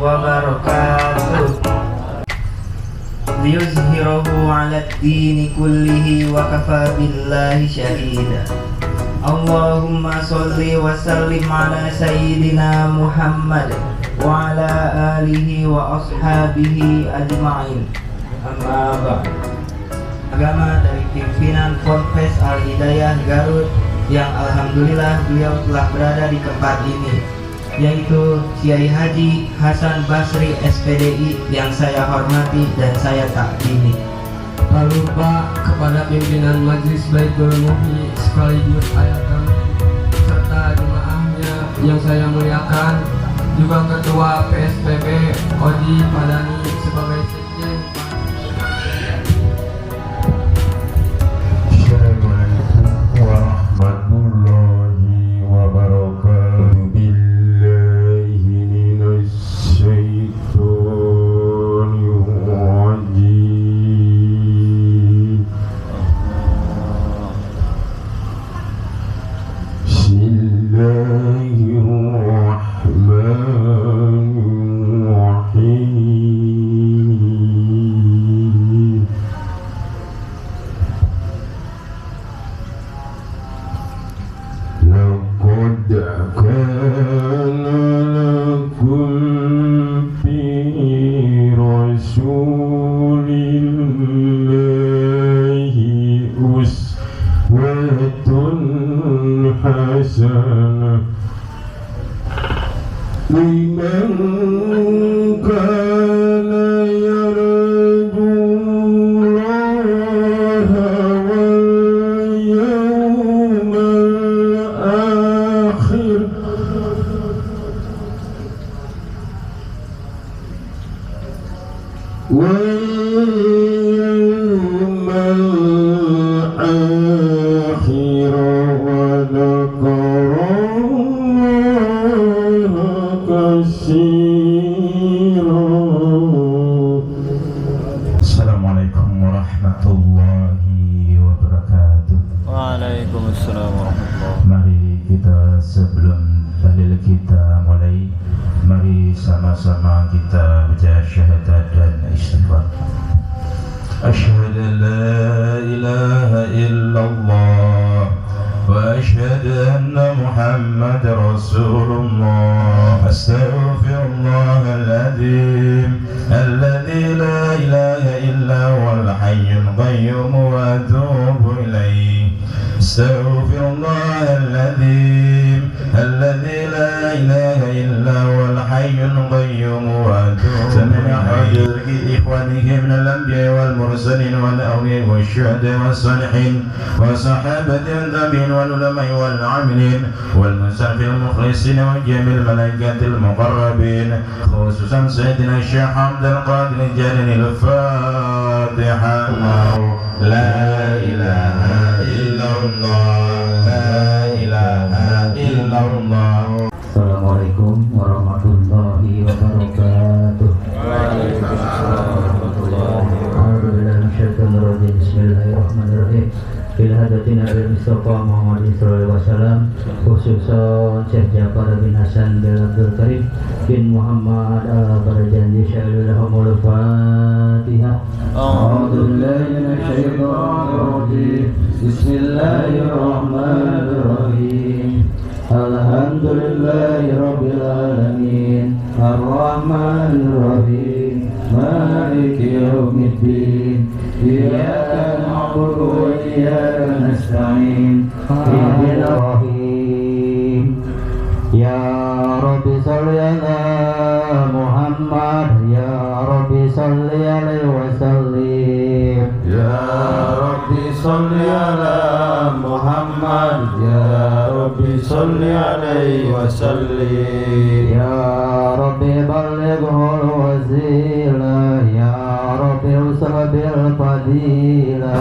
wabarakatuh. Liyuzhirahu 'alad dini kullihi wa kafa billahi syahida. Allahumma sholli wa sallim ala sayyidina Muhammad wa ala alihi wa ashabihi ajma'in. Amma ba'd. Agama dari pimpinan Ponpes Al-Hidayah Garut yang alhamdulillah beliau telah berada di tempat ini, yaitu Kiai Haji Hasan Basri SPDI yang saya hormati dan saya takdimi. Tak lupa kepada pimpinan Majelis Baitul Muhi sekaligus ayah kami serta jemaahnya yang saya muliakan, juga Ketua PSPB Oji Padani sebagai Sekjen. Assalamualaikum warahmatullahi wabarakatuh. Billahi minasyaitonir rajim. Bismillahirrahmanirrahim. لقد كان لكم في رسول الله أسوة حسنة لمن كان يرجو الله واليوم الآخر واليوم الآخر وذكر الله كثيرا. Assalamualaikum warahmatullahi wabarakatuh. Waalaikumsalam warahmatullahi. Mari kita sebelum dalil kita mulai, mari sama-sama kita baca syahadat dan istighfar. Asyhadu an la ilaha illallah wa asyhadu anna Muhammadar Rasulullah. Astaghfirullahaladzim alladzi la ilaha illa huwal hayyul qayyum wa atubu ilaih. Astaghfirullahaladzim alladzi la ilaha illa huwal hayyul qayyum wa atubu ilaih. إخوانه من الأنبياء والمرسلين والأولياء والشهداء والصالحين وصحابة التابعين والعلماء والعاملين والمسافرين المخلصين وجميع الملائكة المقربين، خصوصا سيدنا الشيخ عبد القادر الجليل. الفاتحة. لا إله إلا الله، لا إله إلا الله. Assalamualaikum warahmatullahi wabarakatuh. Bismillahirrahmanirrahim. Ila hadatina bil Mustafa Muhammad sallallahu alaihi wasallam, khususan Syekh Ja'far bin Hasan bin Abdul Karim bin Muhammad al-Barjandi syai'ul Fatihah. A'udzu billahi minasyaitonir rajim. Bismillahirrahmanirrahim. Alhamdulillahi rabbil alamin, ar-rahmanir rahim, maliki yaumiddin. Iyyaka na'budu wa iyyaka nasta'in. Ihdinas rahim. Ya Rabbi shalli ala Muhammad, ya Rabbi shalli alaihi wa sallim. Ya Rabbi sholli ala Muhammad, ya Rabbi sholli alaihi wa sallim. Ya Rabbi ballighul wasilah, ya Rabbi usra bil fadilah.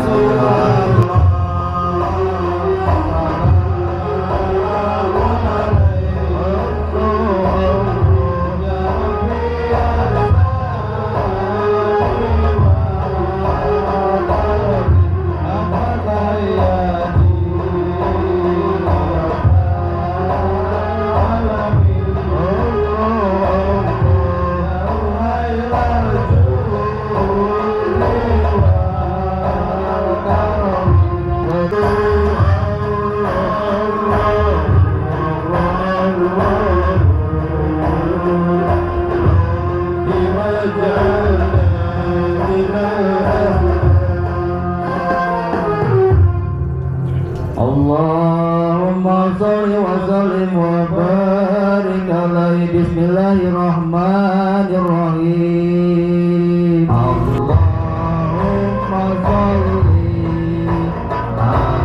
Allahumma sholli wa sallim wa barik alaihi. Bismillahirrahmanirrahim. Allahumma sholli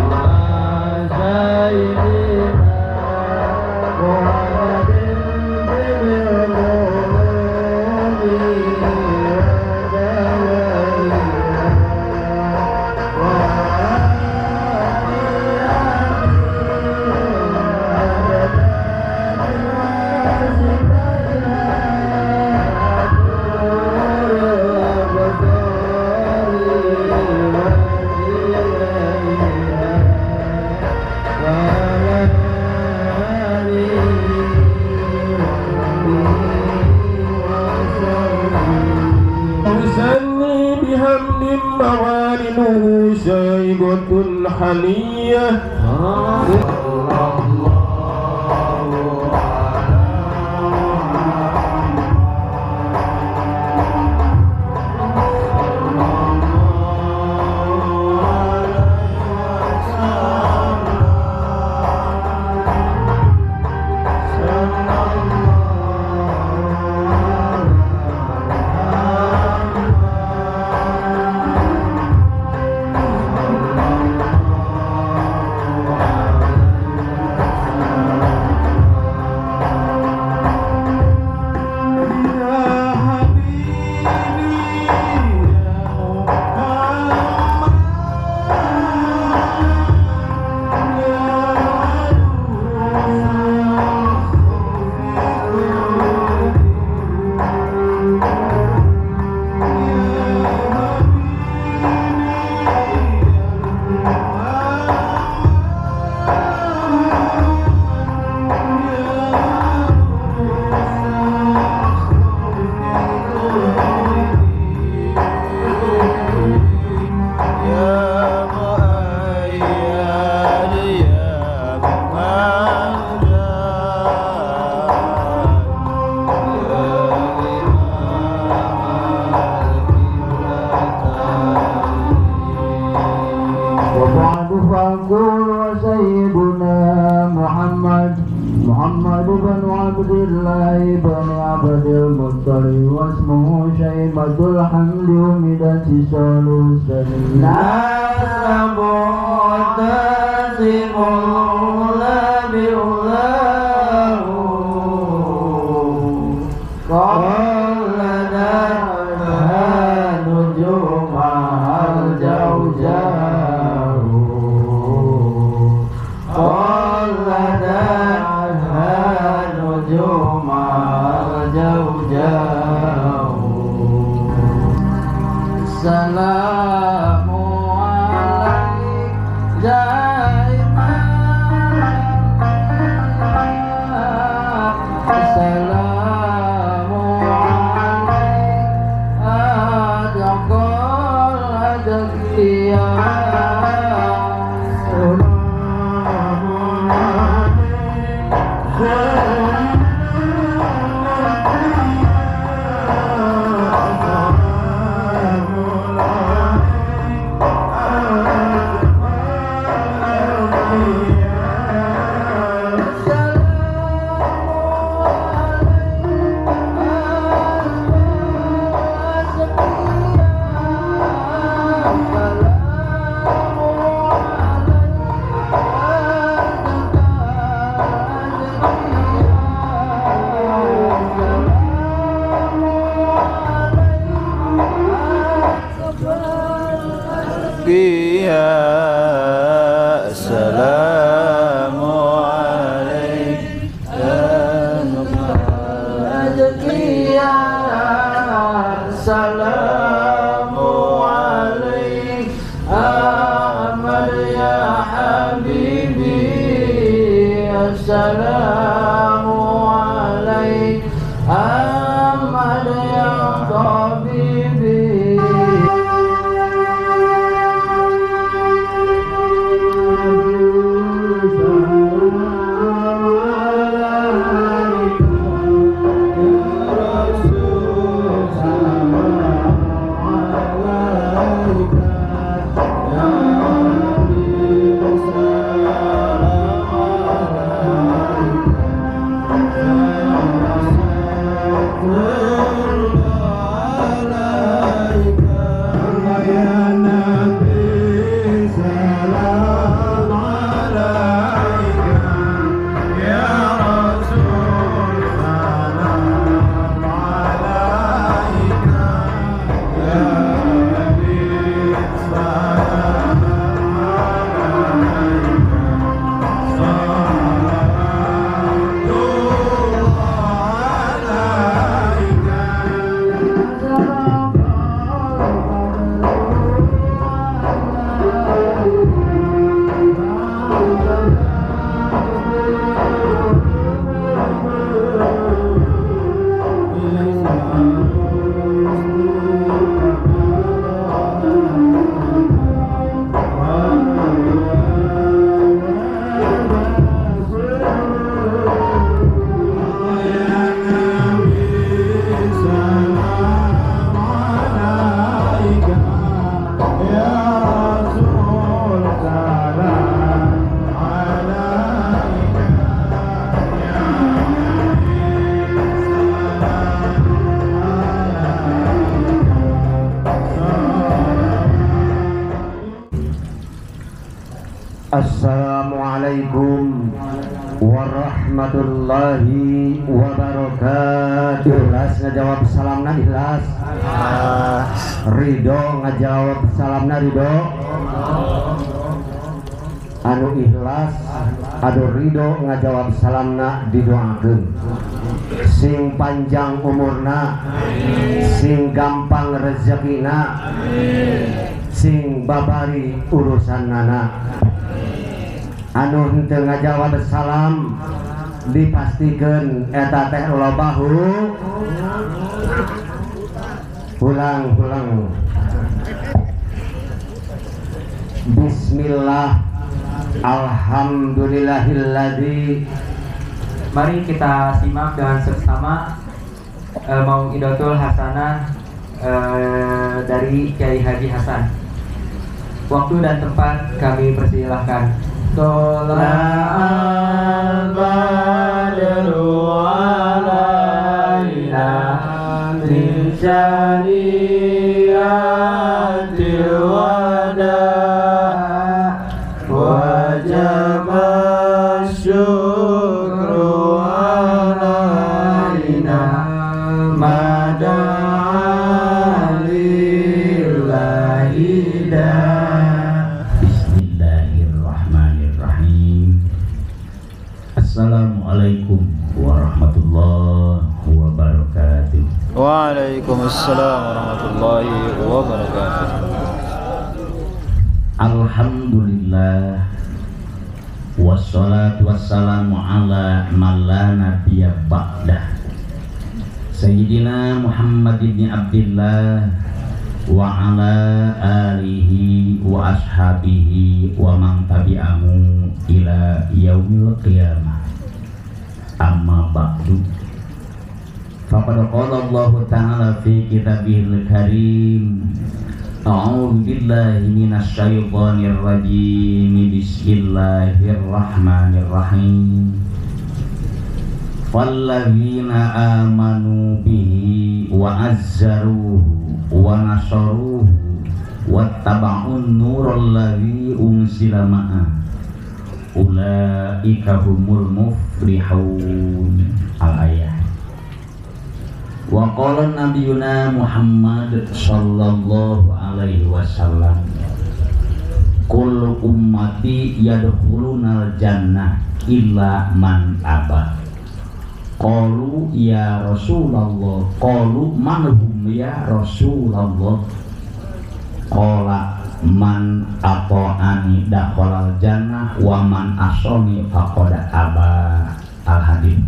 ala sayyidina Muhammadin bil شيبة حنية Muhammad bin Abdullah bin Abdul Muttalib wasmuhu Syaibatul Hamdi umidan sisalus nasabu tasimul labiulahu qaladan nujumahal jauh-jauh Assalamu alaikum Assalamu Assalamualaikum warahmatullahi wabarakatuh. Ikhlas ngajawab salamna ikhlas. Ridho ngajawab salamna ridho. Anu ikhlas anu ridho ngajawab salamna didoakeun. Sing panjang umurna, sing gampang rezekina, sing babari urusanana. Anu henteu ngajawab salam dipastikeun eta teh lobahu. Ulang. Bismillah. Alhamdulillahilladzi. Mari kita simak dengan seksama Mau'idatul Hasanah dari Kiai Haji Hasan. Waktu dan tempat kami persilahkan. Tola'al badru alaina min syariatil wada' wajaba syukru alaina madalillahi da. Assalamualaikum warahmatullahi wabarakatuh. Waalaikumsalam warahmatullahi wabarakatuh. Alhamdulillah wassalatu wassalamu ala man la nabiyya ba'dah Sayyidina Muhammad ibn Abdillah wa ala alihi wa ashabihi wa man tabi'ahu ila yaumil qiyamah. Amma ba'du, faqad qala Allah ta'ala fi kitabihil karim, a'udzu billahi minasy syaithanir rajim, bismillahirrahmanirrahim. Falladzina amanu bihi wa azzaruhu wa nasaruhu wattaba'un nurul ladzi unzila ma'a ulaika humul muflihun. Al-ayah. Wa qala nabiyuna Muhammad sallallahu alaihi wasallam, kullu ummati yadkhulunal jannah illa man aba. Qalu ya Rasulullah, qalu man hum ya Rasulullah. Qala man ata'ani dakhalal jannah wa man asani faqad aba. Al-hadits.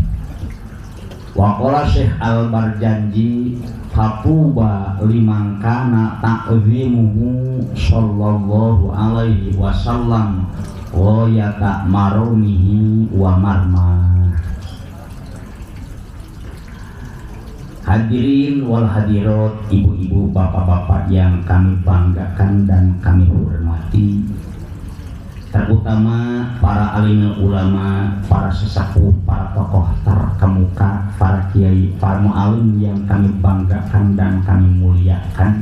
Wa qala Syekh Al-Barjanji, fatuba liman kana ta'zimuhu sallallahu alaihi wasallam ghayata marumihi wa marma. Hadirin wal hadirat, ibu-ibu, bapak-bapak yang kami banggakan dan kami hormati, terutama para alim ulama, para sesepuh, para tokoh terkemuka, para kiai, para mu'alim yang kami banggakan dan kami muliakan.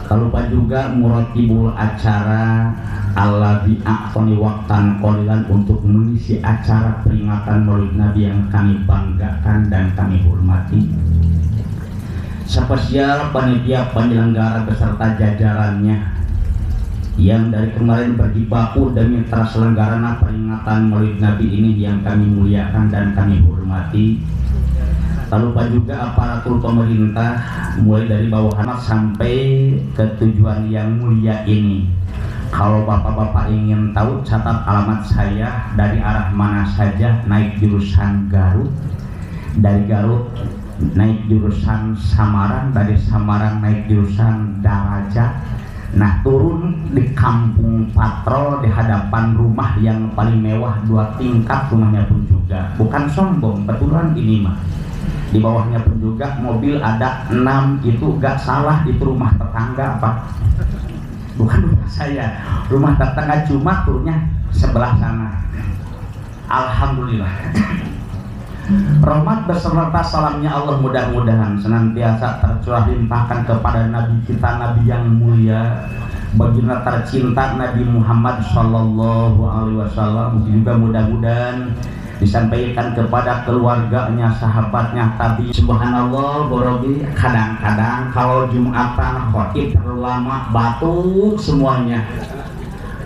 Tak lupa juga muratibul acara alladzi a'tani waqtan qalilan untuk mengisi acara peringatan Maulid Nabi yang kami banggakan dan kami hormati. Spesial panitia penyelenggara beserta jajarannya yang dari kemarin berjibaku demi terselenggaranya peringatan Maulid Nabi ini yang kami muliakan dan kami hormati. Tak lupa juga aparatur pemerintah mulai dari bawahan sampai ke tujuan yang mulia ini. Kalau bapak-bapak ingin tahu, catat alamat saya dari arah mana saja naik jurusan Garut, dari Garut naik jurusan Samarang, dari Samarang naik jurusan Darajat. Nah, turun di Kampung Patrol di hadapan rumah yang paling mewah 2 tingkat, rumahnya pun juga bukan sombong, betulan ini mah. Di bawahnya pun juga mobil ada 6, itu gak salah, itu rumah tetangga Pak, bukan rumah saya, rumah tetangga, cuma turunnya sebelah sana. Alhamdulillah. Rahmat beserta salamnya Allah mudah-mudahan senantiasa tercurah limpahkan kepada Nabi kita, Nabi yang mulia, baginda tercinta Nabi Muhammad Sallallahu Alaihi Wasallam, juga mudah-mudahan disampaikan kepada keluarganya, sahabatnya. Tapi subhanallah borobi, kadang-kadang kalau Jumatan khotib terlalu lama batuk semuanya.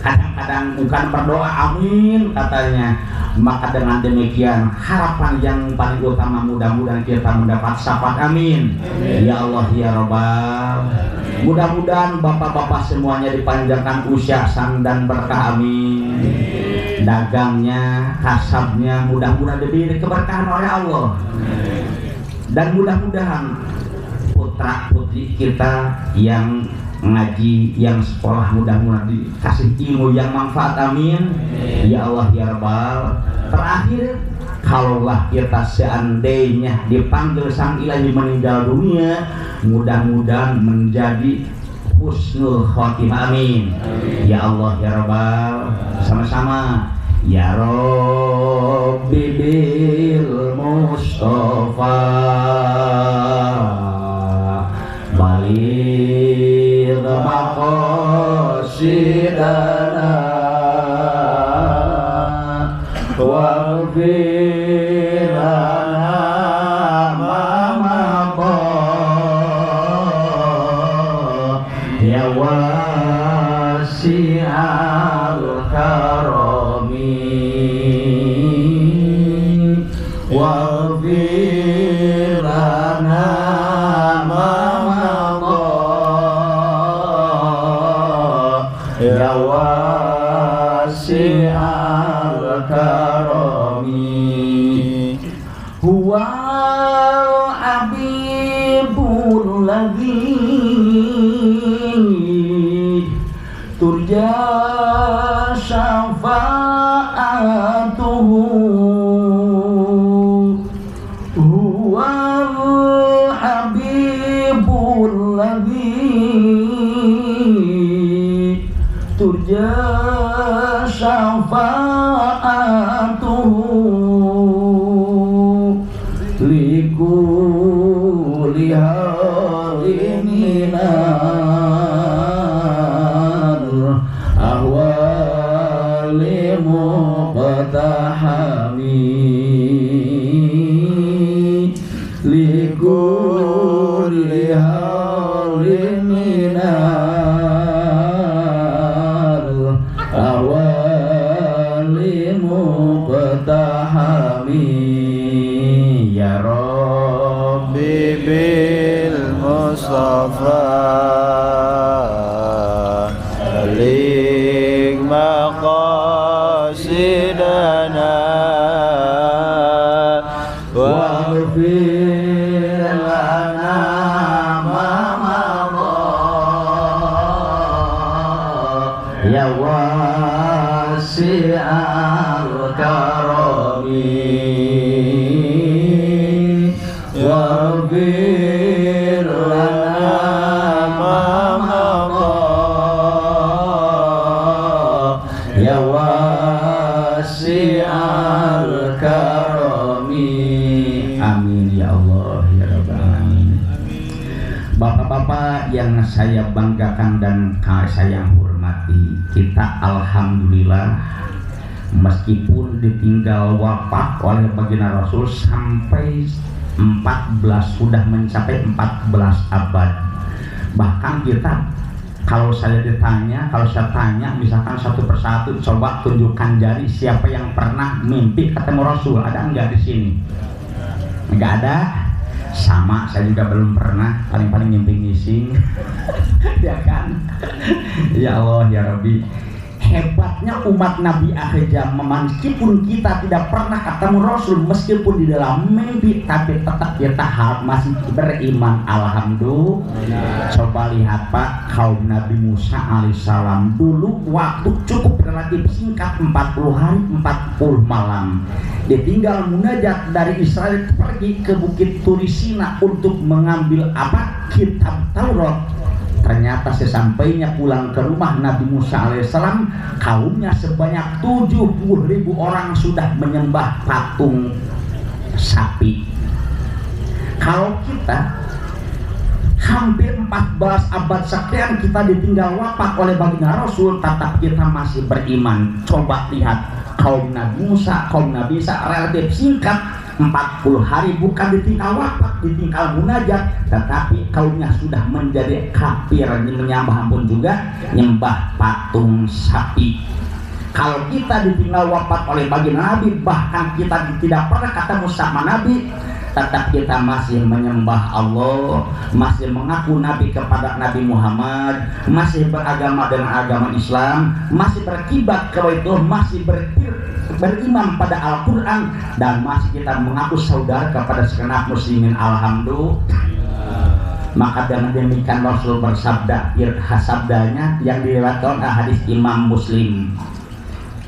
Kadang-kadang bukan berdoa amin katanya. Maka dengan demikian harapan yang paling utama mudah-mudahan kita mendapat syafaat amin. Ya Allah ya Rabbal. Mudah-mudahan bapak-bapak semuanya dipanjangkan usia dan berkah amin. Dagangnya, kasabnya mudah-mudahan diberi keberkahan oleh Allah. Dan mudah-mudahan putra putri kita yang ngaji, yang sekolah mudah-mudahan dikasih ilmu yang manfaat amin. Ya Allah ya Rabbal. Terakhir, kalaulah kita seandainya dipanggil sang ilahi meninggal dunia, mudah-mudahan menjadi husnul khotimah amin. Ya Allah ya Rabbal. Sama-sama ya Rabbi bil Mustafa baligh maqasidana waghfir lana ma maqad ya wasi'al karami waghfir lana ma maqad ya wasi'al karami huwal habibul ladzi turja syafa'atuhu huwal habibul ladzi turja syafa'atuhu likulli halinan ahwali muqtahami likulli halinan ahwali muqtahami ya Rabbi bil Mustafa baligh maqasidana waghfir lana ma maqad ya wasi'al karami waghfir lana ma maqad ya wasi'al karami amin ya Allah ya Rabbal alamin. Bapak-bapak yang saya banggakan dan saya hormati, kita alhamdulillah meskipun ditinggal wafat oleh baginda Rasul sampai 14, sudah mencapai 14 abad. Bahkan kita kalau saya tanya misalkan satu persatu, coba tunjukkan jari siapa yang pernah mimpi ketemu Rasul, ada enggak di sini? Enggak ada. Sama, saya juga belum pernah, paling-paling mimpi ngising. Ya kan? Ya Allah ya Rabbi. Hebatnya umat Nabi akhir zaman, meskipun kita tidak pernah ketemu Rasul, meskipun di dalam mimpi, tapi tetap kita masih beriman. Alhamdulillah. Coba lihat Pak, kaum Nabi Musa alaihissalam dulu waktu cukup relatif singkat, 40 hari 40 malam, ditinggal munajat dari Israel pergi ke Bukit Turisina untuk mengambil apa? Kitab Taurat. Ternyata sesampainya pulang ke rumah Nabi Musa alaihissalam, kaumnya sebanyak 70.000 orang sudah menyembah patung sapi. Kalau kita hampir 14 abad sekian kita ditinggal wafat oleh baginda Rasul, tetap kita masih beriman. Coba lihat kaum Nabi Musa, kaum Nabi Isa relatif singkat, 40 hari bukan ditinggal wafat, ditinggal munajat, tetapi kaumnya sudah menjadi kafir, menyembah pun juga nyembah patung sapi. Kalau kita ditinggal wafat oleh baginda Nabi, bahkan kita tidak pernah ketemu sama Nabi, tetap kita masih menyembah Allah, masih mengaku Nabi kepada Nabi Muhammad, masih beragama dengan agama Islam, masih berkibat kepada itu, masih beriman pada Al-Quran, dan masih kita mengaku saudara kepada segenap muslimin. Alhamdulillah. Maka dengan demikian Rasul bersabda, sabdanya yang diriwayatkan hadis Imam Muslim,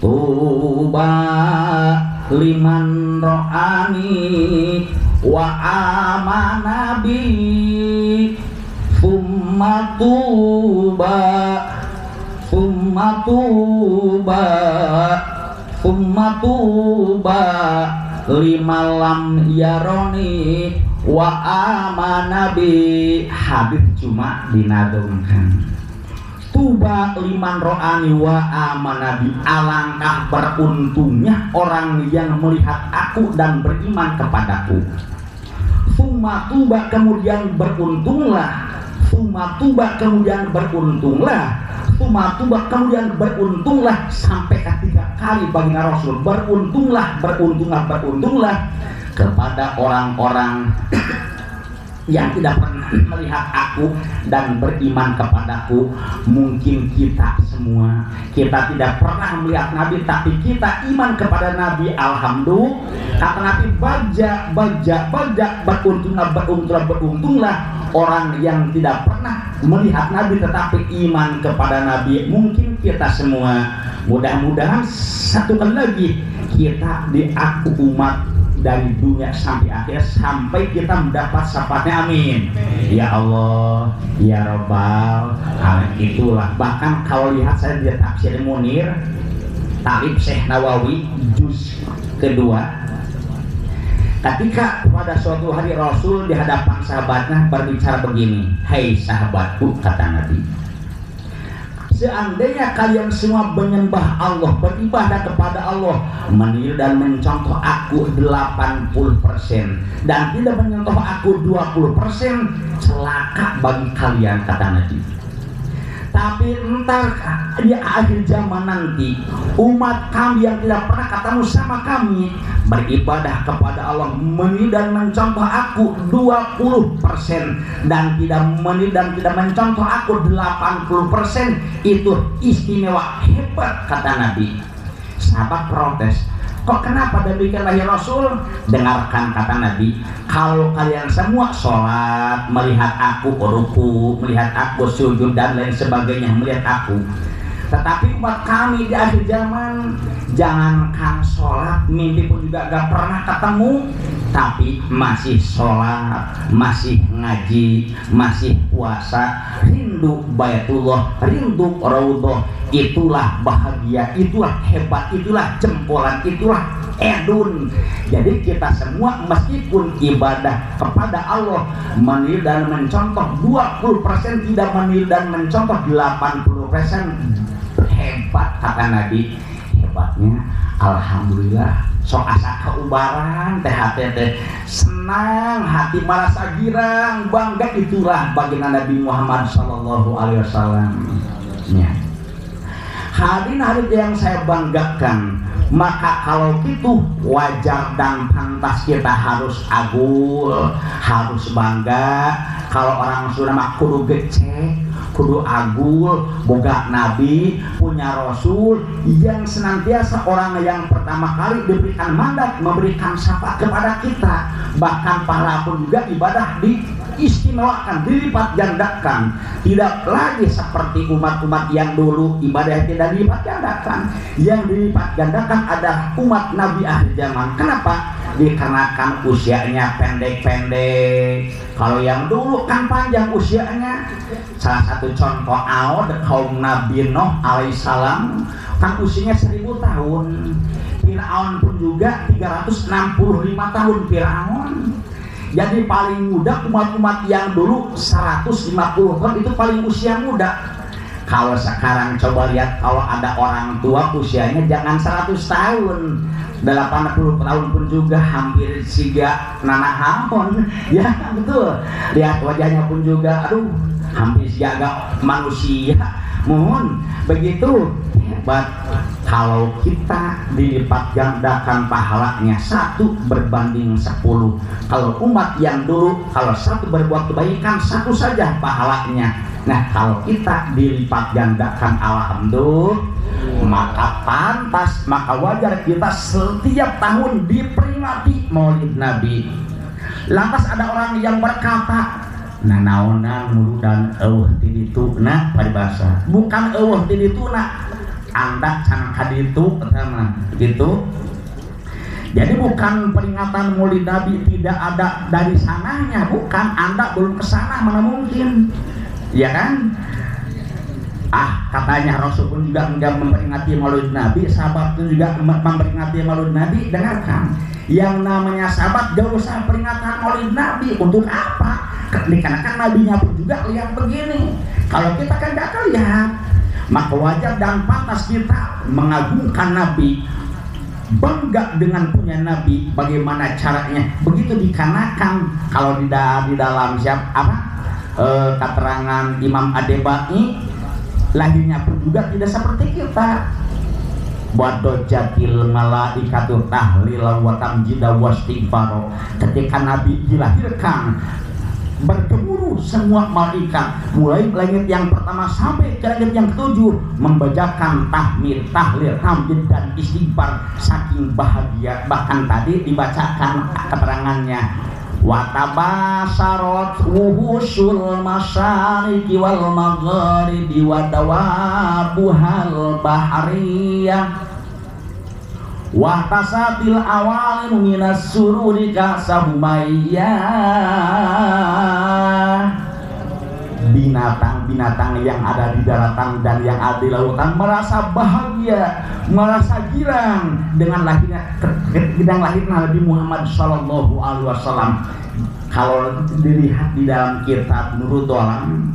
tuba liman ro'ani wa amana bi summa tuba lima lam yaroni wa amana bi. Hadis cuma dinadungkan. Tuba liman ro'ani wa amanabi, alangkah beruntungnya orang yang melihat aku dan beriman kepadaku. Summa tuba, kemudian beruntunglah. Summa tuba, kemudian beruntunglah. Summa tuba, kemudian beruntunglah, sampai ketiga kali baginda Rasul. Beruntunglah kepada orang-orang yang tidak pernah melihat aku dan beriman kepadaku. Mungkin kita semua, kita tidak pernah melihat Nabi, tapi kita iman kepada Nabi. Alhamdulillah. Kata Nabi, beruntunglah orang yang tidak pernah melihat Nabi tetapi iman kepada Nabi. Mungkin kita semua, mudah-mudahan satu kali lagi kita diaku umat dari dunia sampai akhir, sampai kita mendapat syafaatnya. Amin. Ya Allah, ya Rabbal alamin. Itulah, bahkan kalau lihat saya di tafsir Munir Talib Syekh Nawawi juz kedua, ketika pada suatu hari Rasul di hadapan sahabatnya berbicara begini, "Hai sahabatku," kata Nabi, "seandainya kalian semua menyembah Allah, beribadah kepada Allah, meniru dan mencontoh aku 80% dan tidak mencontoh aku 20%, celaka bagi kalian," kata Nabi. Tapi entar di akhir zaman nanti, umat kami yang tidak pernah ketemu sama kami beribadah kepada Allah, meniru dan mencontoh aku 20% dan tidak meniru dan tidak mencontoh aku 80%, itu istimewa, hebat, kata Nabi. Sahabat protes, kok kenapa demikian wahai Rasul? Dengarkan kata Nabi, kalau kalian semua sholat, melihat aku ruku, melihat aku sujud dan lain sebagainya, melihat aku, tetapi umat kami di akhir zaman, jangankan sholat, mimpi pun juga gak pernah ketemu, tapi masih sholat, masih ngaji, masih puasa, rindu Baitullah, rindu Raudhah. Itulah bahagia, itulah hebat, itulah jempolan, itulah edun. Jadi kita semua meskipun ibadah kepada Allah meniru dan mencontoh 20%, tidak meniru dan mencontoh 80%, hebat kata Nabi. Hebatnya alhamdulillah, sok asa keubaran teh senang hati, merasa girang, bangga. Itulah baginda Nabi Muhammad SAW. Ya. Hadirin yang saya banggakan, maka kalau gitu wajar dan pantas kita harus agul, harus bangga. Kalau orang Sunda mah kudu gecek, kudu agul, boga Nabi, punya Rasul yang senantiasa orang yang pertama kali diberikan mandat, memberikan syafaat kepada kita. Bahkan pahala pun juga ibadah diistimewakan, dilipat gandakan. Tidak lagi seperti umat-umat yang dulu ibadah tidak dilipat gandakan. Yang dilipat gandakan adalah umat Nabi akhir zaman. Kenapa? Dikarenakan usianya pendek-pendek. Kalau yang dulu kan panjang usianya. Salah satu contoh Aod, kaum Nabi Nuh alaihissalam, kan usianya 1000 tahun. Fir'aun pun juga 365 tahun Fir'aun. Jadi paling muda umat-umat yang dulu 150 tahun itu paling usia muda. Kalau sekarang coba lihat, kalau ada orang tua usianya jangan 100 tahun, 80 tahun pun juga hampir siga nanahamon, ya betul. Lihat wajahnya pun juga, aduh, hampir siaga manusia. Mohon begitu hebat. Kalau kita dilipat gandakan pahalanya 1 berbanding 10. Kalau umat yang dulu kalau 1 berbuat kebaikan 1 saja pahalanya. Nah kalau kita dilipat gandakan alhamdulillah, maka pantas, maka wajar kita setiap tahun diperingati Maulid Nabi. Lantas ada orang yang berkata, nah naonan muludan eueuh ti dituna paribasa, bukan eueuh ti dituna, anda can kaditu pertama gitu. Jadi bukan peringatan Maulid Nabi tidak ada dari sananya, bukan, anda belum kesana mana mungkin, ya kan? Katanya Rasul pun juga enggak memperingati Maulid Nabi, sahabat pun juga memperingati Maulid Nabi. Dengarkan, yang namanya sahabat gak usah peringatan Maulid Nabi, untuk apa? Dikarenakan nabinya pun juga lihat begini. Kalau kita kan gak lihat, maka wajar dan pantas kita mengagungkan Nabi, bangga dengan punya Nabi. Bagaimana caranya? Begitu dikarenakan kalau di dalam keterangan Imam Ad-Dabai, lahirnya pun juga tidak seperti kita. Wadojatil malaikatu tahlila wa tamjida wastighfar. Ketika Nabi dilahirkan, bergemuruh semua malaikat, mulai langit yang pertama sampai ke langit yang ke-7, membacakan tahmid, tahlil, tamjid dan istighfar saking bahagia. Bahkan tadi dibacakan keterangannya, watabasarat wuhusul masyariqi wal magharibi wa dawabuhal bahriyah wa tasatil awalim minas sururi kasahumayyah. Binatang-binatang yang ada di daratan dan yang ada di lautan merasa bahagia, merasa girang dengan lahirnya Nabi Muhammad Sallallahu Alaihi Wasallam. Kalau dilihat di dalam kitab Nurul Dolam,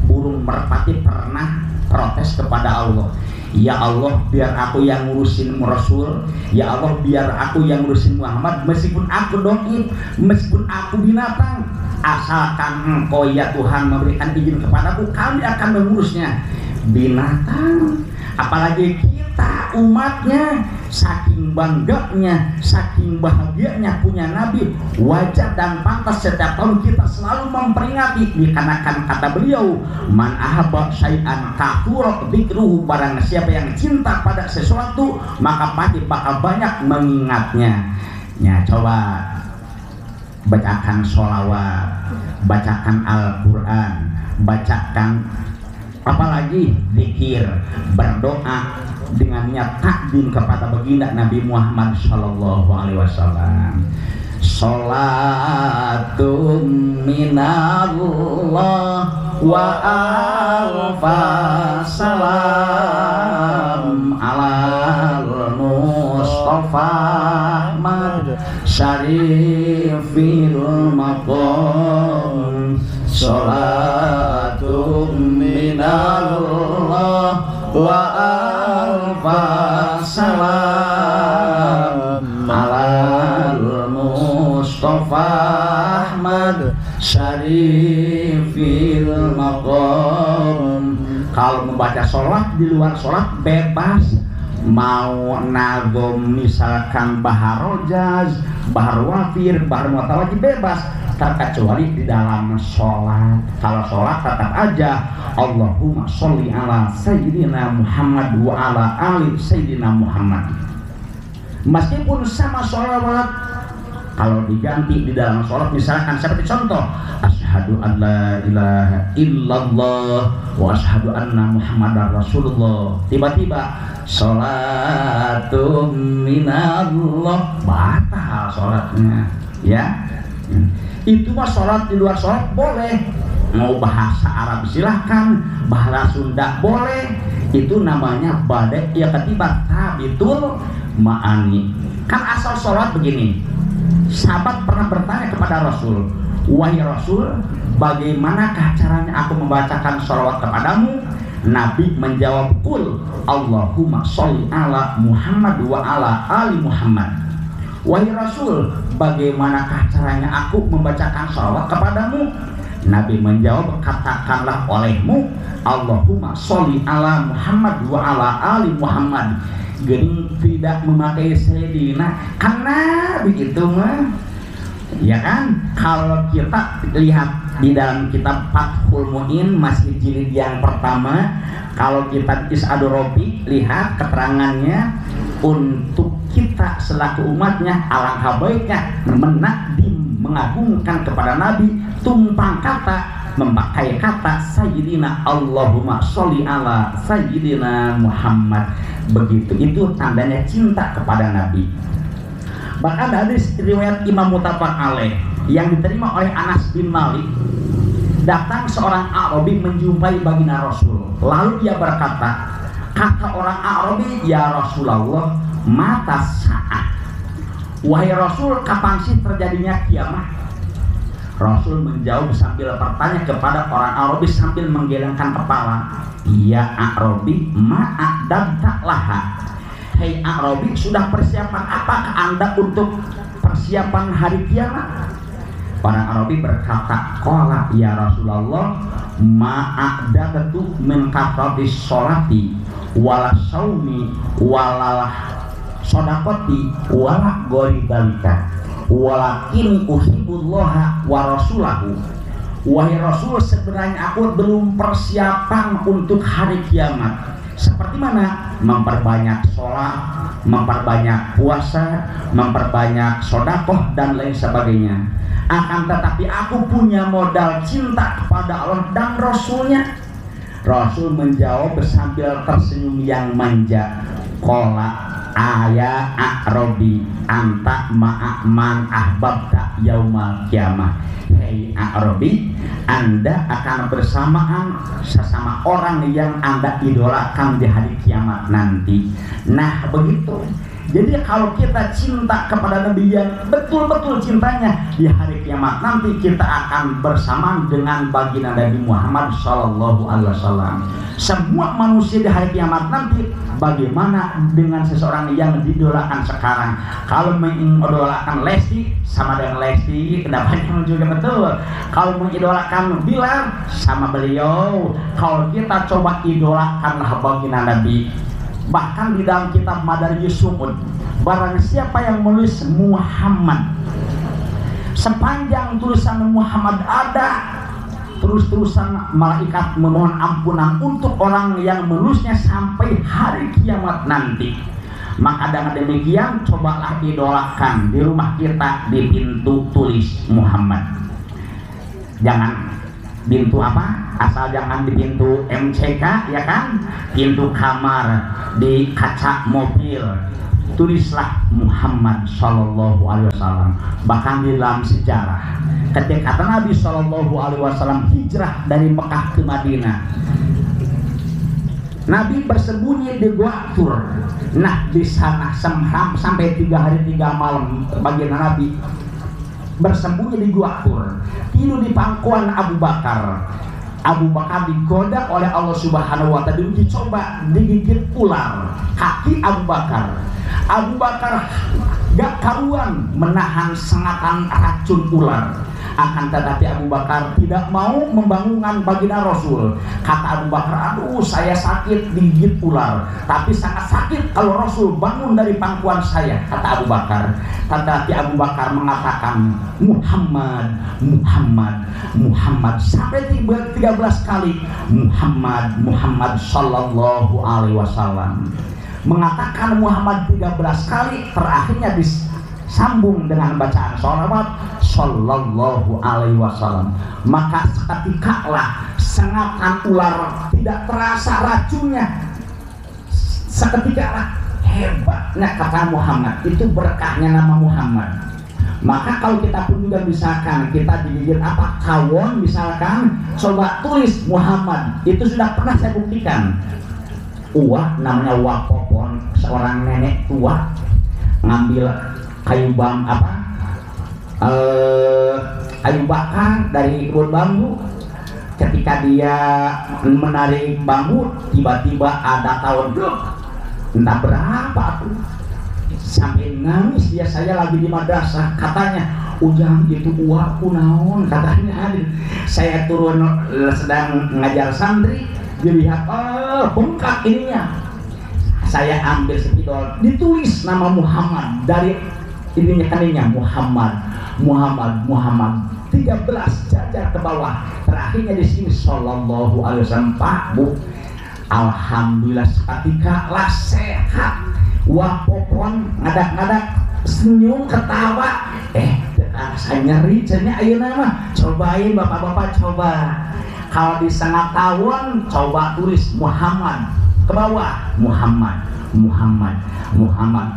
burung merpati pernah protes kepada Allah, ya Allah biar aku yang ngurusin Rasul, ya Allah biar aku yang ngurusin Muhammad, meskipun aku doib, meskipun aku binatang, asalkan Engkau ya Tuhan memberikan izin kepadaku, kami akan mengurusnya. Binatang, apalagi kita umatnya, saking bangganya, saking bahagianya punya Nabi, wajar dan pantas setiap tahun kita selalu memperingati. Dikarenakan kata beliau, man ahabba syai'an kathura dzikruhu, barang siapa yang cinta pada sesuatu maka pasti bakal banyak mengingatnya. Ya, coba bacakan sholawat, bacakan Al-Quran, bacakan apalagi zikir, berdoa dengan niat takdim kepada baginda Nabi Muhammad Sallallahu Alaihi Wasallam. Sholatum minallah wa alfa salam alal Mustafa Ahmad Syarifil maqam. Sholatum minallah wa alfa salam alal Mustafa Ahmad Syarifil maqam. Kalau membaca sholat di luar sholat bebas, mau nagom misalkan bahar rojaz, bahar wafir, bahar mutawajib bebas, terkecuali di dalam sholat. Kalau sholat tetap aja Allahumma sholli ala Sayyidina Muhammad wa ala ali Sayyidina Muhammad. Meskipun sama sholawat, kalau diganti di dalam sholat misalkan seperti contoh, asyhadu an la ilaha illallah wa asyhadu anna Muhammadar Rasulullah, tiba-tiba sholatum minallah, batal sholatnya, ya. Itu mah sholat di luar sholat boleh, mau bahasa Arab silahkan, bahasa Sunda boleh, itu namanya badai ya ketiba tabitul ma'ani. Kan asal sholat begini, sahabat pernah bertanya kepada Rasul, wahai Rasul, bagaimanakah caranya aku membacakan sholawat kepadamu? Nabi menjawab, Qul Allahumma sholli ala Muhammad wa ala ali Muhammad. Wahai Rasul, bagaimanakah caranya aku membacakan sholawat kepadamu? Nabi menjawab, katakanlah olehmu, Allahumma sholli ala Muhammad wa ala ali Muhammad. Gering tidak memakai Sayyidina karena begitu mah, ya kan? Kalau kita lihat di dalam kitab Fathul Mu'in masih jilid yang pertama, kalau kitab Is'adur Rabi lihat keterangannya, untuk kita selaku umatnya alangkah baiknya mengagungkan kepada Nabi, tumpang kata memakai kata Sayyidina, Allahumma sholli ala Sayyidina Muhammad. Begitu, itu tandanya cinta kepada Nabi. Bahkan hadis riwayat Imam Muttafaq alaih yang diterima oleh Anas bin Malik, datang seorang Arabi menjumpai baginda Rasul, lalu dia berkata, kata orang Arabi, ya Rasulullah, mata saat, wahai Rasul, kapan sih terjadinya kiamat? Rasul menjawab sambil bertanya kepada orang Arabi sambil menggelengkan kepala, ya Arabi, ma'adabta laha. Hei Arabi, sudah persiapan apakah anda untuk persiapan hari kiamat? Orang Arabi berkata, qala ya Rasulullah, ma'adabtu min kafatis sholati wala saumi wala sodakoti wala gori balika walakin uhibbullaha wa rasulahu. Wahai Rasul, sebenarnya aku belum persiapan untuk hari kiamat. Seperti mana? Memperbanyak sholat, memperbanyak puasa, memperbanyak sodakoh dan lain sebagainya. Akan tetapi aku punya modal cinta kepada Allah dan Rasulnya. Rasul menjawab sambil tersenyum yang manja, qala aya Arabi anta ma'aman ahbabta yaumal kiamah. Hei Arabi, anda akan bersamaan sesama orang yang anda idolakan di hari kiamat nanti. Nah begitu. Jadi kalau kita cinta kepada Nabi yang betul-betul cintanya, di hari kiamat nanti kita akan bersamaan dengan baginda Nabi Muhammad SAW. Semua manusia di hari kiamat nanti, bagaimana dengan seseorang yang didolakan sekarang? Kalau mengidolakan Lesti sama dengan Lesti, kedapatnya juga betul. Kalau mengidolakan Bilar sama beliau. Kalau kita coba idolakanlah baginda Nabi. Bahkan di dalam kitab Madarijus Sumud, barang siapa yang menulis Muhammad, sepanjang tulisan Muhammad ada, terus-terusan malaikat memohon ampunan untuk orang yang menulisnya sampai hari kiamat nanti. Maka dengan demikian, cobalah idolakan di rumah kita di pintu tulis Muhammad. Jangan pintu apa? Asal jangan di pintu MCK, ya kan? Pintu kamar, di kaca mobil, tulislah Muhammad Shallallahu Alaihi Wasallam. Bahkan di dalam sejarah, ketika Nabi Shallallahu Alaihi Wasallam hijrah dari Mekah ke Madinah, Nabi bersembunyi di Gua Tur. Nah di sana sampai 3 hari 3 malam baginda Nabi bersembunyi di Gua Tur, tidur di pangkuan Abu Bakar. Abu Bakar digoda oleh Allah Subhanahu wa Ta'ala, dicoba digigit ular kaki Abu Bakar. Abu Bakar gak karuan menahan sengatan racun ular. Akan tetapi Abu Bakar tidak mau membangunkan baginda Rasul. Kata Abu Bakar, aduh saya sakit digigit ular, tapi sangat sakit kalau Rasul bangun dari pangkuan saya, kata Abu Bakar. Tetapi Abu Bakar mengatakan Muhammad, Muhammad, Muhammad sampai 13 kali. Muhammad, Muhammad Sallallahu Alaihi Wasallam. Mengatakan Muhammad 13 kali, terakhirnya disambung dengan bacaan sholawat Sallallahu Alaihi Wasallam. Maka seketikalah sengatan ular tidak terasa racunnya. Seketikalah hebatnya kata Muhammad, itu berkahnya nama Muhammad. Maka kalau kita pun juga misalkan kita digigit apa kawon misalkan, coba tulis Muhammad. Itu sudah pernah saya buktikan. Namanya Popon, seorang nenek tua ngambil kayu Abu Bakar dari kebun bambu. Ketika dia menarik bambu, tiba-tiba ada tahun entah berapa tuh, sampai nangis dia. Saya lagi di madrasah, katanya ujang itu uang naon, katanya saya turun sedang ngajar santri, dilihat bengkak ininya. Saya ambil spidol, ditulis nama Muhammad dari ininya kaninya Muhammad 13 jajar ke bawah, terakhirnya di sini sallallahu alaihi wasallam. Pak Bu, alhamdulillah seketika lah sehat, wapopon ngadak-ngadak senyum ketawa. Saya nyeri cernya ayeuna mah, cobain bapak-bapak, coba kalau di setengah tahun coba tulis Muhammad ke bawah, Muhammad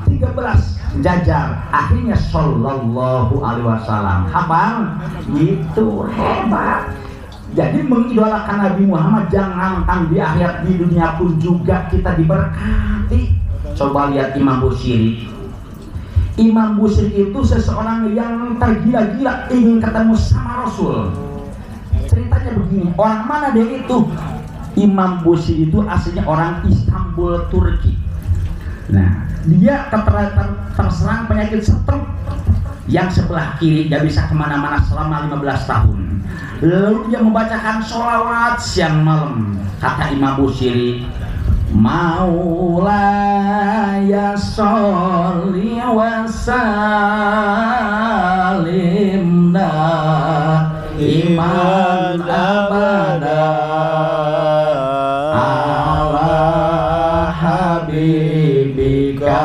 13 jajar, akhirnya sallallahu alaihi wasallam. Habang gitu hebat. Jadi mengidolakan Nabi Muhammad jangan tang di akhirat, di dunia pun juga kita diberkati. Coba lihat Imam Busiri. Imam Busiri itu seseorang yang tergila-gila ingin ketemu sama Rasul. Ceritanya begini, orang mana dia itu? Imam Busiri itu aslinya orang Istanbul, Turki. Nah, dia terserang penyakit stroke yang sebelah kiri, gak bisa kemana-mana selama 15 tahun. Lalu dia membacakan sholawat siang malam. Kata Imam Busiri, Maulaya sholli wa sallimna iman abada ala habibika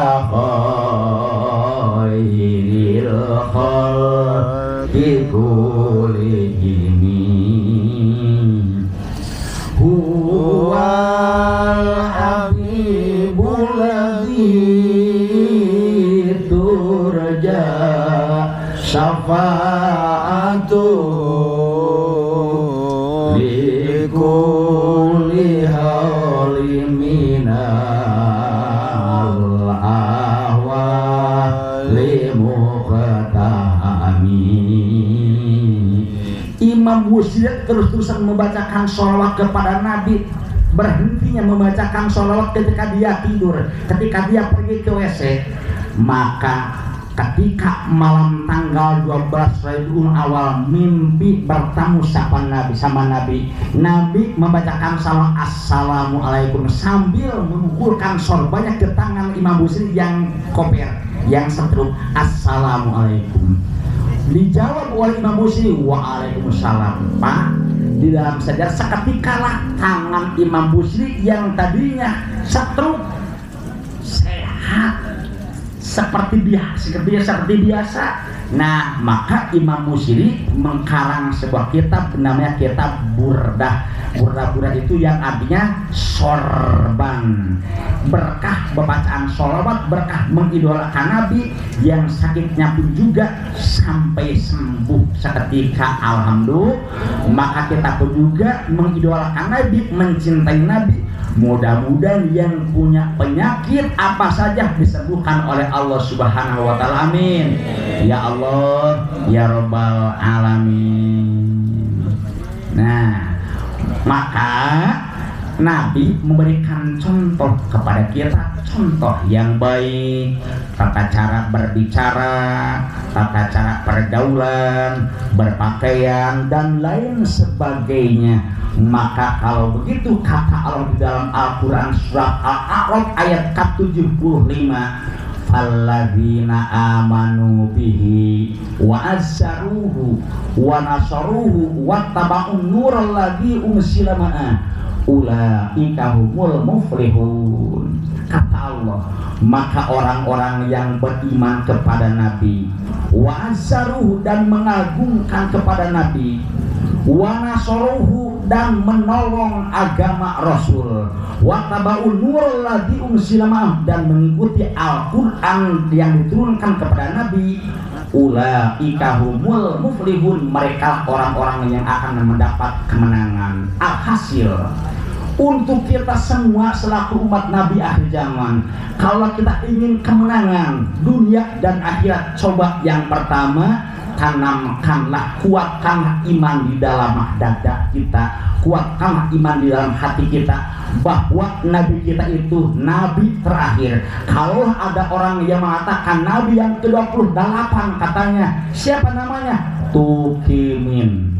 khairil khalqi kullihim huwal habibul ladzi turja syafa'atuhu likulli hawli minal ahwali muqtahami. Imam Busiri terus-terusan membacakan sholawat kepada Nabi. Berhentinya membacakan sholawat ketika dia tidur, ketika dia pergi ke WC. Maka ketika malam tanggal 12 Rabiul Awal mimpi bertemu sama Nabi. Nabi membacakan salam assalamualaikum sambil memukulkan sorbannya ke tangan Imam Busiri yang koper, yang setruk, assalamualaikum. Dijawab oleh Imam Busiri, waalaikumsalam. Pak, di dalam sejarah seketikalah tangan Imam Busiri yang tadinya setruk sehat seperti biasa. Nah, maka Imam Busiri mengkarang sebuah kitab namanya kitab Burdah. Burdah itu yang artinya sorban, berkah bacaan sholawat, berkah mengidolakan Nabi yang sakitnya pun juga sampai sembuh seketika, alhamdulillah. Maka kita pun juga mengidolakan Nabi, mencintai Nabi. Mudah-mudahan yang punya penyakit apa saja disembuhkan oleh Allah Subhanahu wa taala. Amin. Ya Allah, ya Rabbal alamin. Nah, maka Nabi memberikan contoh kepada kita, contoh yang baik, tata cara berbicara, tata cara pergaulan, berpakaian dan lain sebagainya. Maka kalau begitu kata Allah di dalam Al-Quran surat Al-A'raf ayat ke-75, falladzina amanu bihi wa azzaruhu wa nasaruhu wa taba'un nural ladzi unsila ma'a ulaika humul muflihun. Kata Allah, maka orang-orang yang beriman kepada Nabi, wa azzaruhu dan mengagungkan kepada Nabi, wa nasaruhu dan menolong agama Rasul, wa tabaun nurul ladzi unsila ma'ah dan mengikuti Al-Qur'an yang diturunkan kepada Nabi, ulaika humul muflihun, mereka orang-orang yang akan mendapat kemenangan. Alhasil untuk kita semua selaku umat Nabi akhir zaman, kalau kita ingin kemenangan dunia dan akhirat, coba yang pertama tanamkanlah, kuatkanlah iman di dalam dada kita, kuatkanlah iman di dalam hati kita bahwa Nabi kita itu Nabi terakhir. Kalau ada orang yang mengatakan Nabi yang ke-28 katanya, siapa namanya? Tukimin.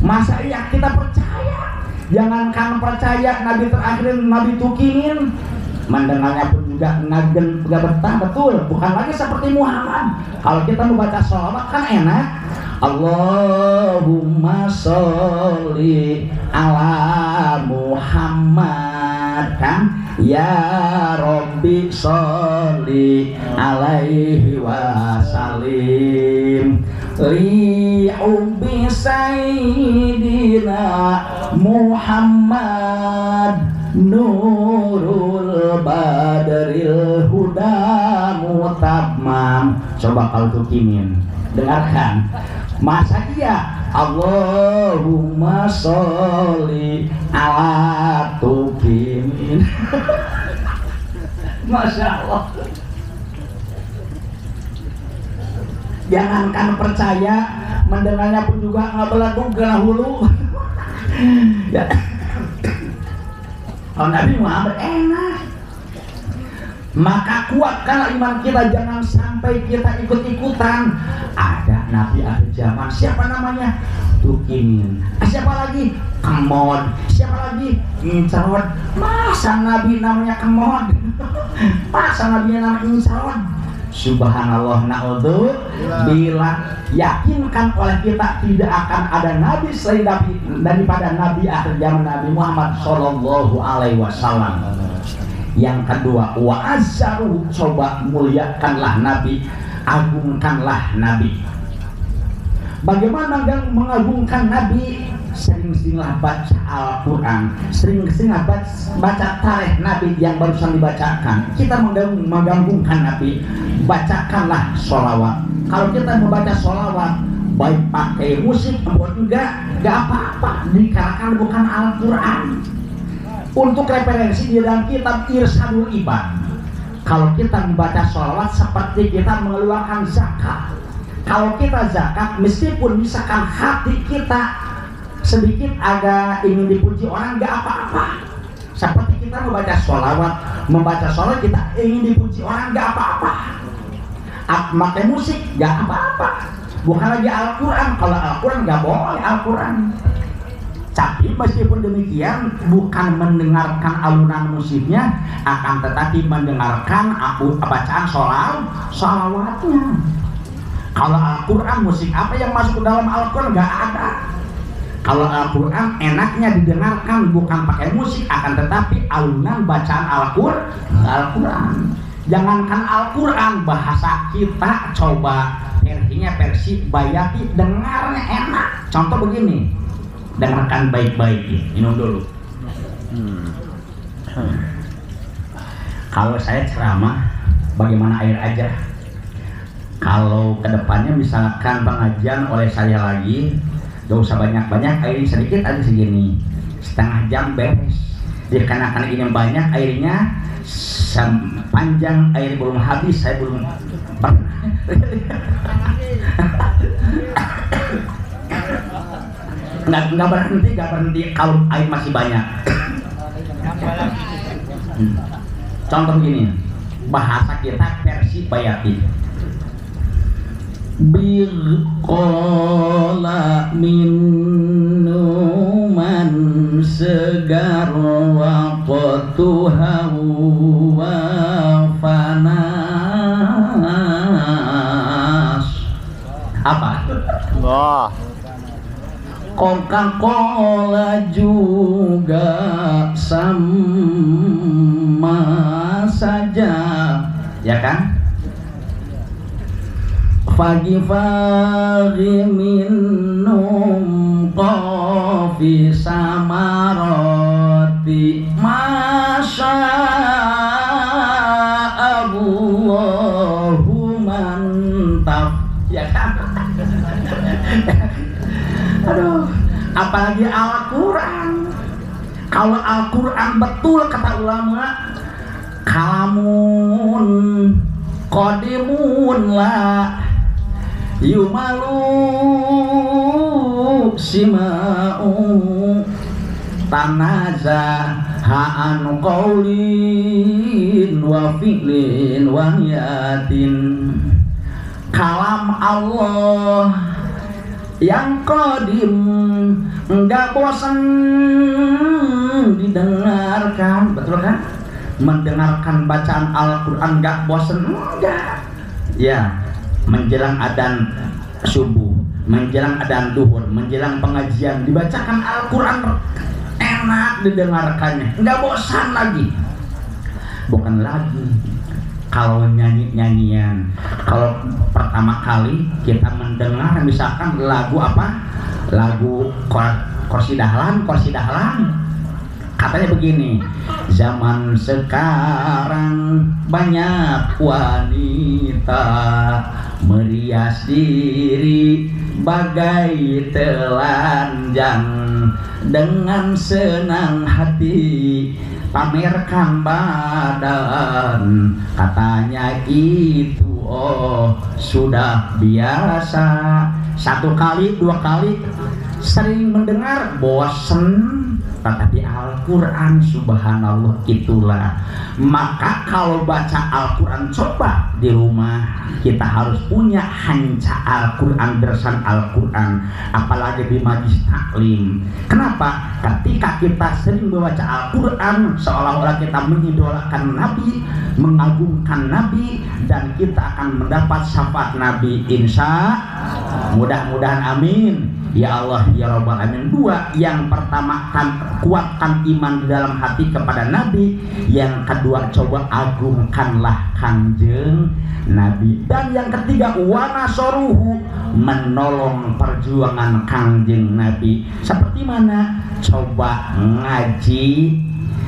Masa iya kita percaya? Jangankan percaya Nabi terakhir, Nabi Tukimin, mendengarnya pun juga nggak betah, betul. Bukan lagi seperti Muhammad. Kalau kita membaca sholawat kan enak. Allahumma sholli ala Muhammad, kan? Ya Rabbi sholli alaihi wasallim li hubbi sayyidina Muhammad nurul badril huda mutamam. Coba kalau Tukimin dengarkan, masa dia Allahumma sholli ala Tukimin. Masya Allah. Jangankan percaya, mendengarnya pun juga nggak beladuk gelah hulu. Ya. Kalau Nabi Muhammad enak. Maka kuatkanlah iman kita, jangan sampai kita ikut-ikutan. Ada Nabi akhir zaman, siapa namanya? Tukimin. Siapa lagi? Kemod. Siapa lagi? Incarod. Masa Nabi namanya Kemod? Masa Nabi namanya Incarod? Subhanallah, na'udzubillah. Yakinkan oleh kita tidak akan ada nabi selain Nabi daripada Nabi akhir zaman Nabi Muhammad Shallallahu Alaihi Wasallam. Yang kedua, wa azzaru, coba muliakanlah Nabi, agungkanlah Nabi. Bagaimana mengagungkan Nabi? Sering-seringlah baca Al-Quran, sering-seringlah baca tarikh Nabi yang barusan dibacakan. Kita menggabungkan Nabi, bacakanlah sholawat. Kalau kita membaca sholawat, baik pakai musik maupun enggak apa-apa, dikarenakan bukan Al-Quran. Untuk referensi di dalam kitab Irsadul Ibad, kalau kita membaca sholawat seperti kita mengeluarkan zakat. Kalau kita zakat, meskipun misalkan hati kita sedikit agak ingin dipuji orang, nggak apa-apa. Seperti kita membaca sholawat kita ingin dipuji orang, nggak apa-apa. Pakai musik nggak apa-apa. Bukan lagi Al-Quran. Kalau Al-Quran nggak boleh Al-Quran. Tapi meskipun demikian, bukan mendengarkan alunan musiknya, akan tetapi mendengarkan bacaan sholawatnya. Kalau Al-Quran, musik apa yang masuk ke dalam Al-Quran? Nggak ada. Kalau Al-Quran enaknya didengarkan bukan pakai musik, akan tetapi alunan bacaan Al-Quran. Jangankan Al-Quran, bahasa kita coba versinya versi Bayati, dengarnya enak. Contoh begini, dengarkan baik-baik, minum dulu. Kalau saya ceramah, bagaimana air aja. Kalau kedepannya misalkan pengajian oleh saya lagi, gak usah banyak-banyak, air sedikit aja segini, setengah jam beres. Dikarenakan ini banyak airnya, panjang air belum habis, saya belum pernah. nggak berhenti kalau air masih banyak. Contoh begini, bahasa kita versi Bayati. Biqala minuman segar waqtuha wa fanas. Apa? Allah. Coca-Cola juga sama saja, ya kan? Pagi-pagi minum kopi sama roti, Masya Allah, mantap, ya kan? Aduh, apalagi Al-Quran. Kalau Al-Quran betul kata ulama, kalamun qadimun la yumalu sima'u tanazahan qaulin wa fi'lin wa niyatin. Kalam Allah yang qadim enggak bosan didengarkan, betul kan? Mendengarkan bacaan Al-Quran enggak bosan, enggak. Ya, menjelang adzan subuh, menjelang adzan duhur, menjelang pengajian dibacakan Al-Quran, enak didengarkannya, enggak bosan lagi. Bukan lagi kalau nyanyi-nyanyian. Kalau pertama kali kita mendengar misalkan lagu apa? Lagu Korsi Dahlan, katanya begini, zaman sekarang banyak wanita merias diri bagai telanjang, dengan senang hati pamerkan badan, katanya itu sudah biasa. Satu kali, dua kali sering mendengar bosen, tetapi Al-Quran subhanallah itulah. Maka kalau baca Al-Quran, coba di rumah kita harus punya hanca Al-Quran, dersan Al-Quran, apalagi di majlis taklim. Kenapa? Ketika kita sering membaca Al-Quran, seolah-olah kita mengidolakan Nabi, mengagungkan Nabi, dan kita akan mendapat syafaat Nabi, insya mudah-mudahan, amin ya Allah ya Rabbal Alamin. Dua, yang pertama kuatkan iman di dalam hati kepada Nabi. Yang kedua, coba agungkanlah Kanjeng Nabi. Dan yang ketiga, wanasoruhu, menolong perjuangan Kanjeng Nabi. Seperti mana? Coba ngaji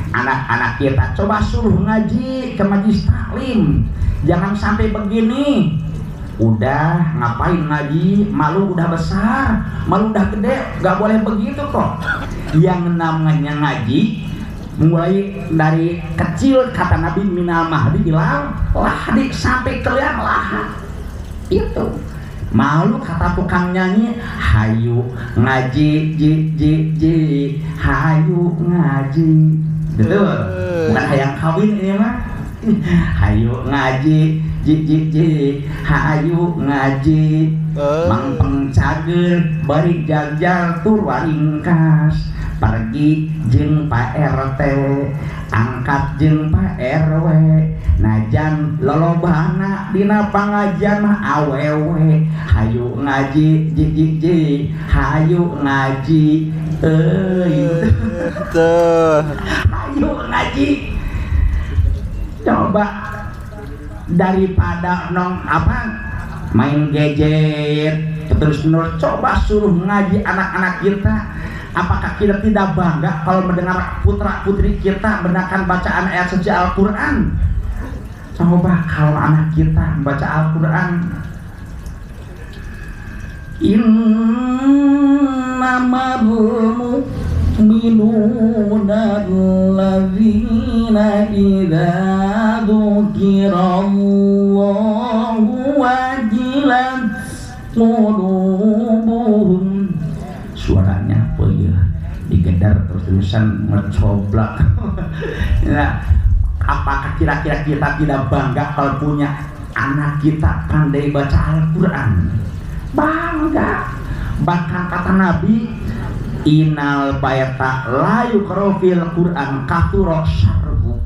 anak-anak kita, coba suruh ngaji ke majlis taklim. Jangan sampai begini, udah ngapain ngaji, malu udah besar, malu udah gede, gak boleh begitu kok. Yang namanya ngaji mulai dari kecil, kata Nabi, minal mahdi ilal lahdi, sampai kalian lahat. Itu malu kata tukang nyanyi, hayu ngaji ji hayu ngaji, betul, bukan hayang kawin ini mah. Hayu ngaji ji hayu ngaji, mangpeng cager bari jagjal tur waringkas, pergi jeung Pak RT, angkat jeung Pak RW, najan lolobana dina pangajian mah awewe. Hayu ngaji ji hayu ngaji hayu ngaji. Coba daripada main gadget terus menerus, coba suruh ngaji anak-anak kita. Apakah kita tidak bangga kalau mendengar putra putri kita mendengarkan bacaan ayat suci Al-Quran? Coba kalau anak kita membaca Al-Quran, innamal mu'minuna alladzina idza dzukirallahu wajilat qulubuhum. Suaranya apa ya? Digedar terus-terusan mencoblak. Nah, apakah kira-kira kita tidak bangga kalau punya anak kita pandai baca Al-Quran? Bangga. Bahkan kata Nabi, innal baita la yuqra fil Qur'an kathura syarru.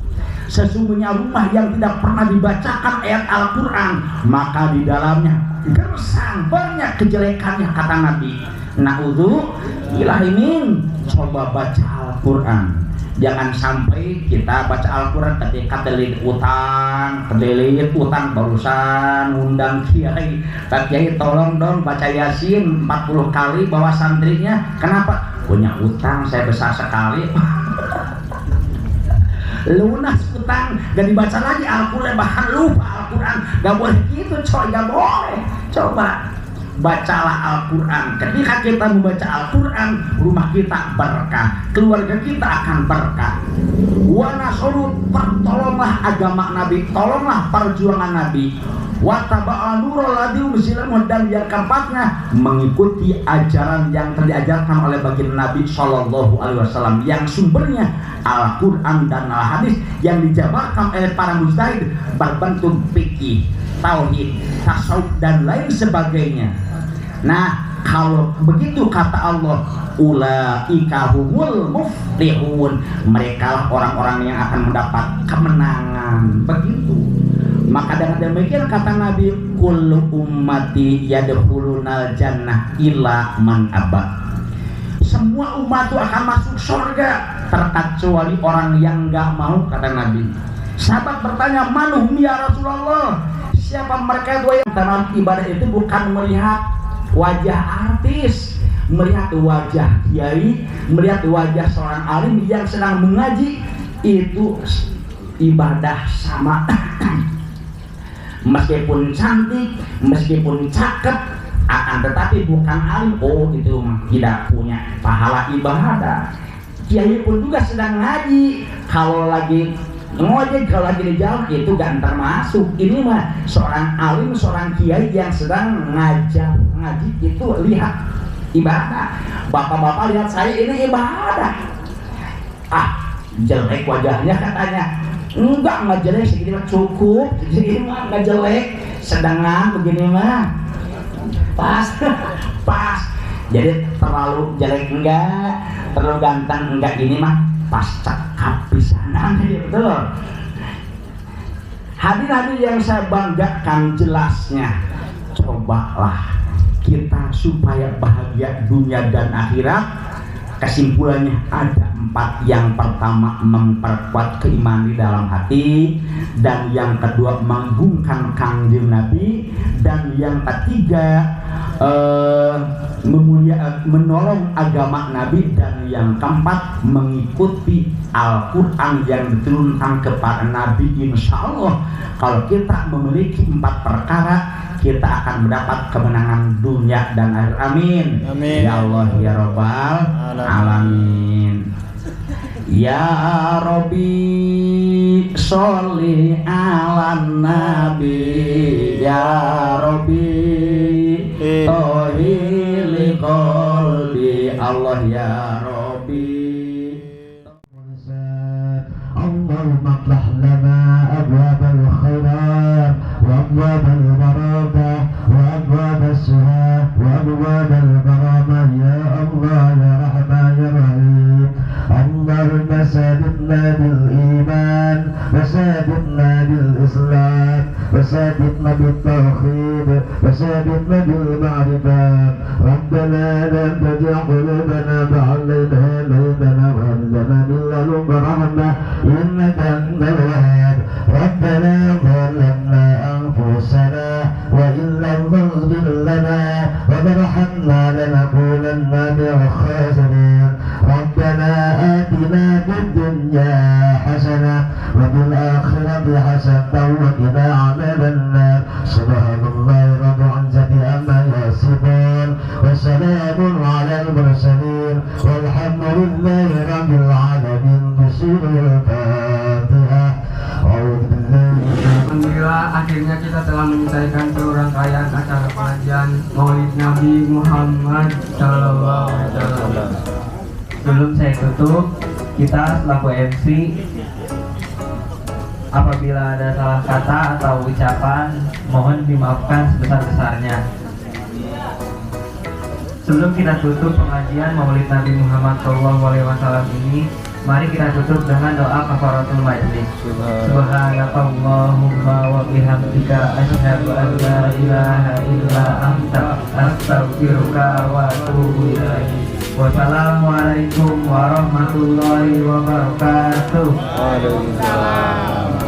Sesungguhnya rumah yang tidak pernah dibacakan ayat Al-Quran, maka di dalamnya gersang, banyak kejelekannya, kata Nabi. Na'udzubillahi min. Coba baca Al-Quran. Jangan sampai kita baca Al-Quran ketika kelilit utang barusan undang kiai, Pak Kiai tolong dong baca Yasin 40 kali bawa santrinya. Kenapa? Punya utang saya besar sekali. Lunas utang, gak dibaca lagi Al-Quran, bahkan lupa Al-Quran. Gak boleh gitu coy, gak boleh. Coba bacalah Al-Quran. Ketika kita membaca Al-Quran, rumah kita berkah, keluarga kita akan berkah. Wa nasrul, tolonglah agama Nabi, tolonglah perjuangan Nabi. wa taba'a nurul ladzi unzila dan yang keempatnya mengikuti ajaran yang telah diajarkan oleh baginda Nabi sallallahu alaihi wasallam yang sumbernya Al-Qur'an dan Al-Hadis yang dijabarkan oleh para mujtahid berbentuk fikih, tauhid, tasawuf dan lain sebagainya. Nah, kalau begitu kata Allah, ulaika humul muflihun, mereka lah orang-orang yang akan mendapat kemenangan. Begitu. Maka dengan demikian kata Nabi, kullu ummati yadkhulunal jannah illa man aba. Semua umat itu akan masuk surga terkecuali orang yang enggak mau, kata Nabi. Sahabat bertanya, manhum ya Rasulullah? Siapa mereka itu yang dalam ibadah itu bukan melihat wajah artis, melihat wajah kiai, melihat wajah seorang alim yang sedang mengaji, itu ibadah sama. Meskipun cantik, meskipun cakep, akan tetapi bukan alim, oh itu tidak punya pahala ibadah. Kiai pun juga sedang ngaji, kalau lagi ngojek, kalau lagi di jalan itu gak termasuk. Ini mah seorang alim, seorang kiai yang sedang ngajar ngaji, itu lihat ibadah. Bapak-bapak lihat saya ini ibadah. Ah, jelek wajahnya katanya. Enggak jelek, segini mah cukup, segini mah enggak jelek, sedangan begini mah pas. Jadi terlalu jelek enggak, terlalu ganteng enggak, ini mah pas cakap pisanan gitu. Hadirin yang saya banggakan, jelasnya cobalah kita supaya bahagia dunia dan akhirat. Kesimpulannya ada 4. Yang pertama, memperkuat keimanan di dalam hati, dan yang kedua mengagungkan kanjeng Nabi, dan yang ketiga menolong agama Nabi, dan yang keempat mengikuti Al-Quran yang diturunkan kepada Nabi. Insya Allah kalau kita memiliki 4 perkara, kita akan mendapat kemenangan dunia dan akhirat. Amin. Amin. Ya Allah ya Rabbal alamin. Ya Rabbi sholli ala nabi, ya Rabbi tohili qalbi, Allah ya Rabbi. اللهم افتح لنا أبواب الخيرات وأبواب البركة وأبواب السهاد وأبواب الكرامة يا الله يا رحمن يا رحيم. اللهم ثبتنا بالإيمان وثبتنا بالإسلام وثبتنا بالتوحيد وثبتنا بالمعرفة. ربنا لا تجعل قلوبنا بعد إذ هديتنا وهب لنا من لدنك رحمة إنك أنت الوهاب. ربنا ظلمنا أنفسنا وإن لم تغفر لنا وترحمنا لنكونن من الخاسرين. ربنا آتنا في الدنيا حسنة وفي الآخرة حسنة وقنا عذاب النار. سبحان الله رب العزة عما يصفون وسلام على المرسلين والحمد لله رب العالمين. بسم الفاتحة. Alhamdulillah, akhirnya kita telah menyelesaikan seluruh rangkaian acara pengajian Maulid Nabi Muhammad Sallallahu Alaihi Wasallam. Sebelum saya tutup, kita selaku MC, apabila ada salah kata atau ucapan, mohon dimaafkan sebesar-besarnya. Sebelum kita tutup pengajian Maulid Nabi Muhammad Sallallahu Alaihi Wasallam ini, mari kita tutup dengan doa kafaratul majlis. Subhanakallahumma wa bihamdika asyhadu an la ilaha illa anta astaghfiruka wa atubu ilaik. Wassalamualaikum warahmatullahi wabarakatuh. Waalaikumsalam.